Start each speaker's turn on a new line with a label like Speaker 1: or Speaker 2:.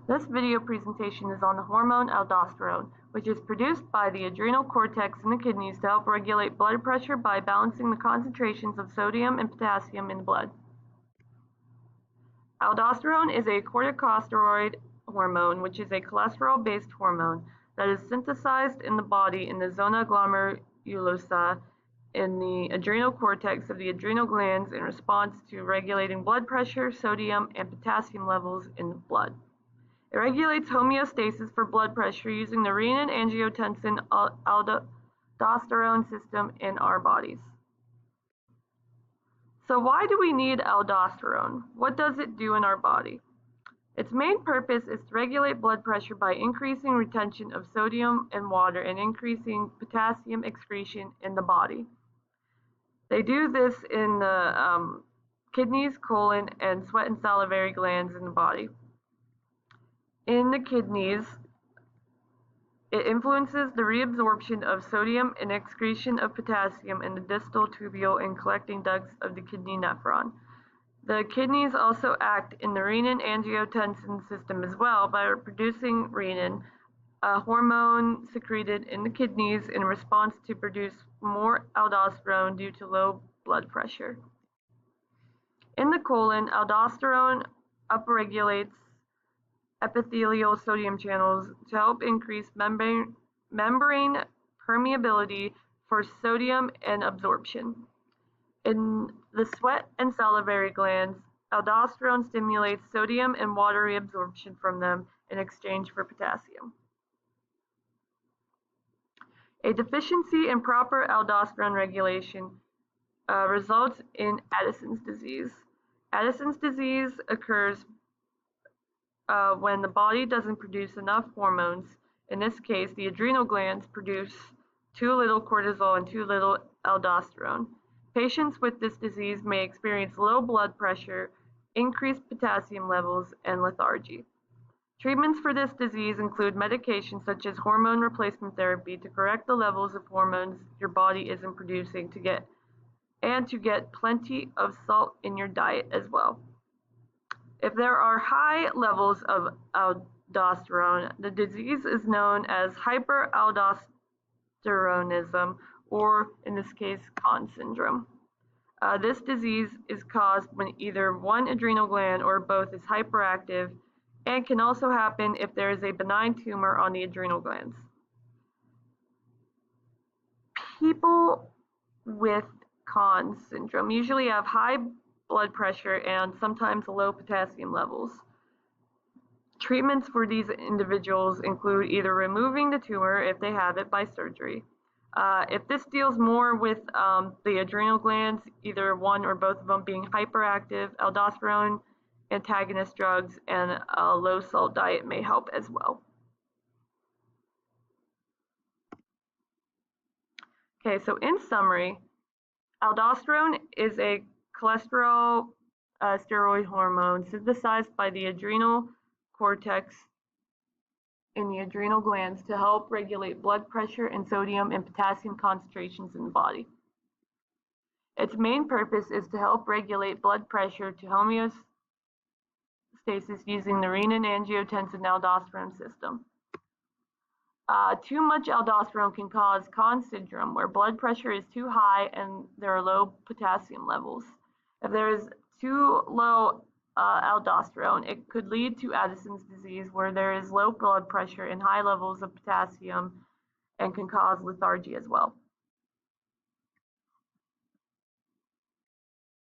Speaker 1: This video presentation is on the hormone aldosterone, which is produced by the adrenal cortex in the kidneys to help regulate blood pressure by balancing the concentrations of sodium and potassium in the blood. Aldosterone is a corticosteroid hormone, which is a cholesterol-based hormone that is synthesized in the body in the zona glomerulosa in the adrenal cortex of the adrenal glands in response to regulating blood pressure, sodium, and potassium levels in the blood. It regulates homeostasis for blood pressure using the renin-angiotensin-aldosterone system in our bodies. So why do we need aldosterone? What does it do in our body? Its main purpose is to regulate blood pressure by increasing retention of sodium and water and increasing potassium excretion in the body. They do this in the kidneys, colon, and sweat and salivary glands in the body. In the kidneys, it influences the reabsorption of sodium and excretion of potassium in the distal tubule and collecting ducts of the kidney nephron. The kidneys also act in the renin-angiotensin system as well by producing renin, a hormone secreted in the kidneys in response to produce more aldosterone due to low blood pressure. In the colon, aldosterone upregulates epithelial sodium channels to help increase membrane permeability for sodium and absorption. In the sweat and salivary glands, aldosterone stimulates sodium and water reabsorption from them in exchange for potassium. A deficiency in proper aldosterone regulation results in Addison's disease. Addison's disease occurs when the body doesn't produce enough hormones. In this case, the adrenal glands produce too little cortisol and too little aldosterone. Patients with this disease may experience low blood pressure, increased potassium levels, and lethargy. Treatments for this disease include medications such as hormone replacement therapy to correct the levels of hormones your body isn't producing to get plenty of salt in your diet as well. If there are high levels of aldosterone, the disease is known as hyperaldosteronism, or in this case, Conn syndrome. This disease is caused when either one adrenal gland or both is hyperactive, and can also happen if there is a benign tumor on the adrenal glands. People with Conn syndrome usually have high blood pressure and sometimes low potassium levels. Treatments for these individuals include either removing the tumor if they have it by surgery. If this deals more with the adrenal glands, either one or both of them being hyperactive, aldosterone antagonist drugs and a low salt diet may help as well. Okay, so in summary, aldosterone is a cholesterol steroid hormone synthesized by the adrenal cortex in the adrenal glands to help regulate blood pressure and sodium and potassium concentrations in the body. Its main purpose is to help regulate blood pressure to homeostasis using the renin-angiotensin-aldosterone system. Too much aldosterone can cause Conn syndrome, where blood pressure is too high and there are low potassium levels. If there is too low aldosterone, it could lead to Addison's disease, where there is low blood pressure and high levels of potassium and can cause lethargy as well.